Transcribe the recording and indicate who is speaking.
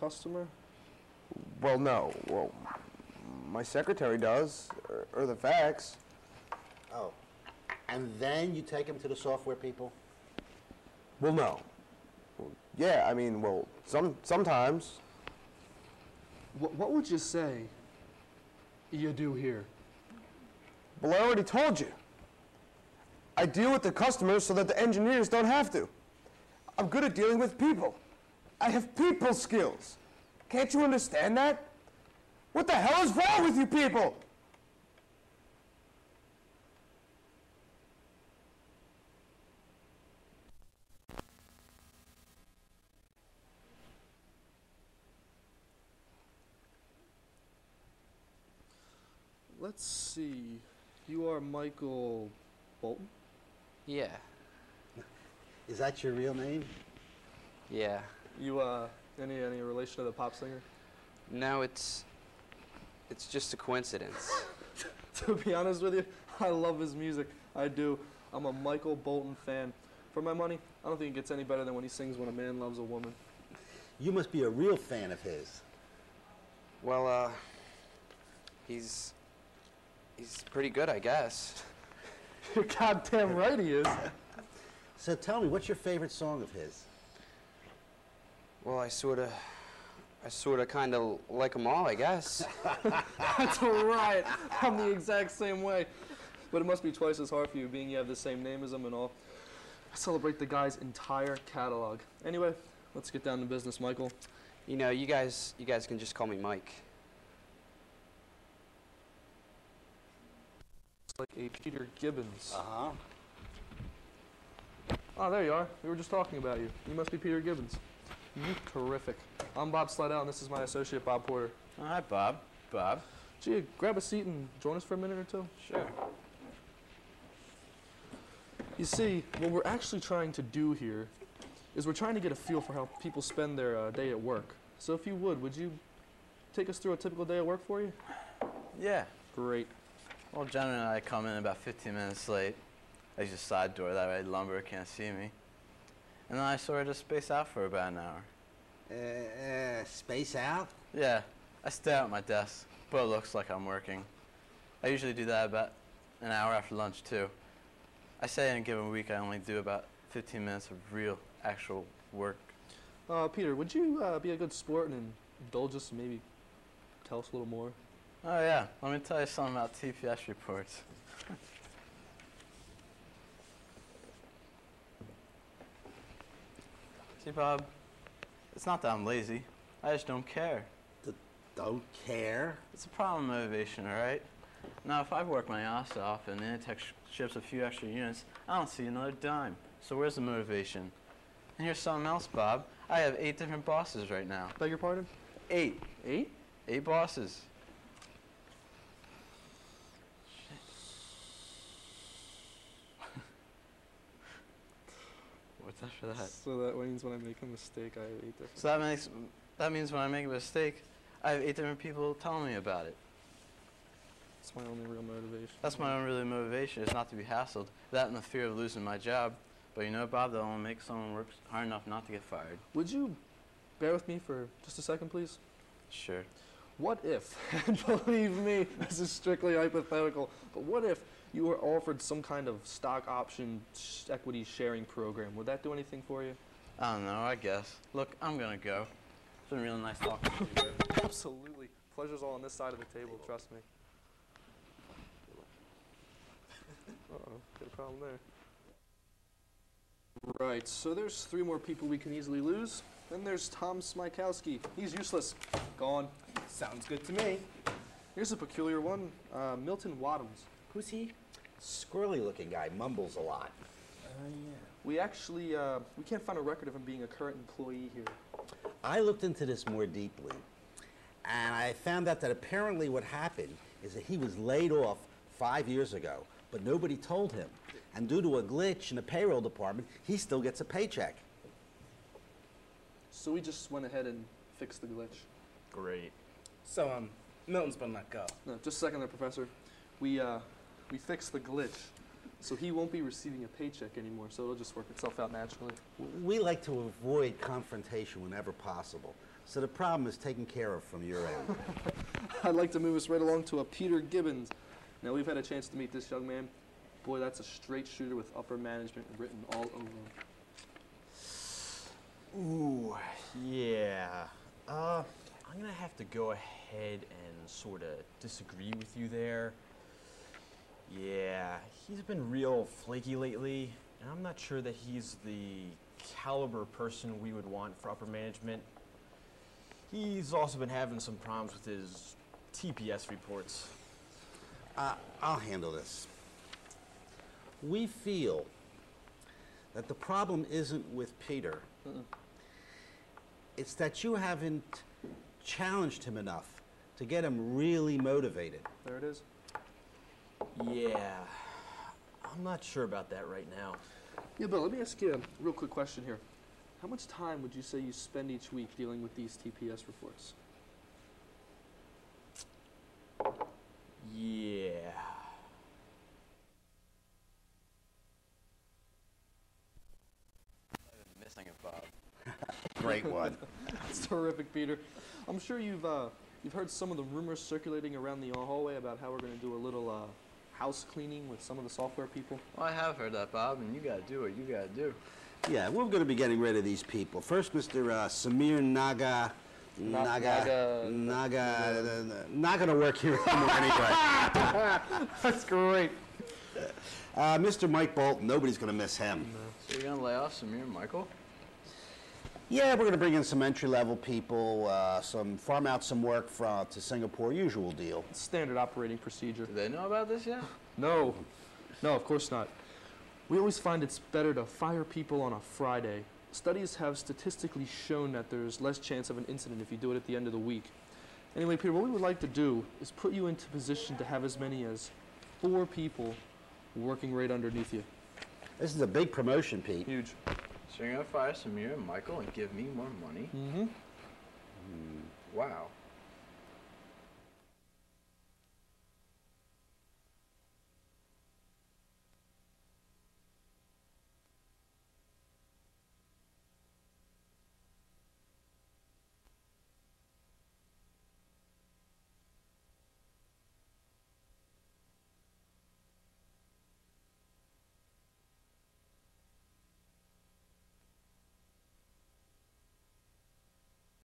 Speaker 1: customer?
Speaker 2: Well, no. Well, my secretary does, or the fax.
Speaker 3: Oh. And then you take them to the software people?
Speaker 2: Well, no. Well, yeah, I mean, well, sometimes.
Speaker 1: What would you say you do here?
Speaker 2: Well, I already told you. I deal with the customers so that the engineers don't have to. I'm good at dealing with people. I have people skills. Can't you understand that? What the hell is wrong with you people?
Speaker 1: Let's see. You are Michael Bolton?
Speaker 4: Yeah.
Speaker 3: Is that your real name?
Speaker 4: Yeah.
Speaker 1: You, any relation to the pop singer?
Speaker 4: No, it's just a coincidence.
Speaker 1: To be honest with you, I love his music. I do. I'm a Michael Bolton fan. For my money, I don't think it gets any better than when he sings When a Man Loves a Woman.
Speaker 3: You must be a real fan of his.
Speaker 4: Well, he's pretty good, I guess.
Speaker 1: You're goddamn right he is.
Speaker 3: So tell me, what's your favorite song of his?
Speaker 4: Well, I sorta kinda like them all, I guess.
Speaker 1: That's right. I'm the exact same way. But it must be twice as hard for you, being you have the same name as him and all. I celebrate the guy's entire catalog. Anyway, let's get down to business, Michael.
Speaker 4: You know, you guys can just call me Mike.
Speaker 1: It's like a Peter Gibbons.
Speaker 3: Uh-huh.
Speaker 1: Oh, there you are. We were just talking about you. You must be Peter Gibbons. Terrific. I'm Bob Slidell, and this is my associate, Bob Porter.
Speaker 5: Oh, hi, Bob. Bob.
Speaker 1: Gee, grab a seat and join us for a minute or two.
Speaker 5: Sure.
Speaker 1: You see, what we're actually trying to do here is we're trying to get a feel for how people spend their day at work. So if you would you take us through a typical day at work for you?
Speaker 5: Yeah.
Speaker 1: Great.
Speaker 5: Well, generally I come in about 15 minutes late. I use a side door, that way lumber can't see me. And then I sort of just space out for about an hour.
Speaker 3: Space out?
Speaker 5: Yeah, I stay out at my desk, but it looks like I'm working. I usually do that about an hour after lunch, too. I say in a given week I only do about 15 minutes of real, actual work.
Speaker 1: Peter, would you be a good sport and indulge us and maybe tell us a little more?
Speaker 5: Oh, yeah, let me tell you something about TPS reports. See, Bob, it's not that I'm lazy. I just don't care.
Speaker 3: Don't care?
Speaker 5: It's a problem of motivation, all right? Now, if I work my ass off and Initech ships a few extra units, I don't see another dime. So where's the motivation? And here's something else, Bob. I have 8 different bosses right now.
Speaker 1: Beg your pardon?
Speaker 5: 8.
Speaker 1: 8?
Speaker 5: 8 bosses. What's after that?
Speaker 1: So that means when I make a mistake, I have 8 different...
Speaker 5: So that means when I make a mistake, I have 8 different people telling me about it.
Speaker 1: That's my only real motivation.
Speaker 5: That's my only real motivation, is not to be hassled. That and the fear of losing my job. But you know, Bob, that'll only make someone work hard enough not to get fired.
Speaker 1: Would you bear with me for just a second, please?
Speaker 5: Sure.
Speaker 1: What if, and believe me, this is strictly hypothetical, but what if you were offered some kind of stock option equity sharing program? Would that do anything for you?
Speaker 5: I don't know, I guess. Look, I'm gonna go. It's been really nice talking to you.
Speaker 1: Absolutely. Pleasure's all on this side of the table, trust me. Uh-oh, got a problem there. Right, so there's 3 more people we can easily lose. Then there's Tom Smykowski. He's useless. Gone.
Speaker 6: Sounds good to me.
Speaker 1: Here's a peculiar one, Milton Wadhams.
Speaker 6: Who's he?
Speaker 3: Squirrely-looking guy, mumbles a lot.
Speaker 6: Yeah.
Speaker 1: We actually, we can't find a record of him being a current employee here.
Speaker 3: I looked into this more deeply, and I found out that apparently what happened is that he was laid off 5 years ago, but nobody told him. And due to a glitch in the payroll department, he still gets a paycheck.
Speaker 1: So we just went ahead and fixed the glitch.
Speaker 6: Great. So, Milton's been let go.
Speaker 1: No, just a second there, Professor. We fixed the glitch, so he won't be receiving a paycheck anymore, so it'll just work itself out naturally.
Speaker 3: We like to avoid confrontation whenever possible. So the problem is taken care of from your end.
Speaker 1: I'd like to move us right along to a Peter Gibbons. Now, we've had a chance to meet this young man. Boy, that's a straight shooter with upper management written all over him.
Speaker 7: Ooh, yeah. I'm gonna have to go ahead and sort of disagree with you there. Yeah, he's been real flaky lately, and I'm not sure that he's the caliber person we would want for upper management. He's also been having some problems with his TPS reports.
Speaker 3: I'll handle this. We feel that the problem isn't with Peter. It's that you haven't challenged him enough to get him really motivated.
Speaker 1: There it is.
Speaker 7: Yeah, I'm not sure about that right now.
Speaker 1: Yeah, Bill, let me ask you a real quick question here. How much time would you say you spend each week dealing with these TPS reports?
Speaker 7: Yeah.
Speaker 5: Missing it, Bob.
Speaker 3: Great one.
Speaker 1: It's terrific, Peter. I'm sure you've heard some of the rumors circulating around the hallway about how we're going to do a little house cleaning with some of the software people.
Speaker 5: Well, I have heard that, Bob, and you gotta do what you gotta do.
Speaker 3: Yeah, we're going to be getting rid of these people. First, Mr. Samir Naga. Not going to work here anymore anyway.
Speaker 1: That's great.
Speaker 3: Mr. Mike Bolton, nobody's going to miss him.
Speaker 5: So you're gonna lay off Samir and Michael?
Speaker 3: Yeah, we're going to bring in some entry-level people, farm out some work to Singapore, usual deal.
Speaker 1: Standard operating procedure.
Speaker 5: Do they know about this yet?
Speaker 1: No, of course not. We always find it's better to fire people on a Friday. Studies have statistically shown that there's less chance of an incident if you do it at the end of the week. Anyway, Peter, what we would like to do is put you into position to have as many as 4 people working right underneath you.
Speaker 3: This is a big promotion, Pete.
Speaker 1: Huge.
Speaker 5: So you're gonna fire Samir and Michael and give me more money?
Speaker 1: Mm-hmm.
Speaker 5: Wow.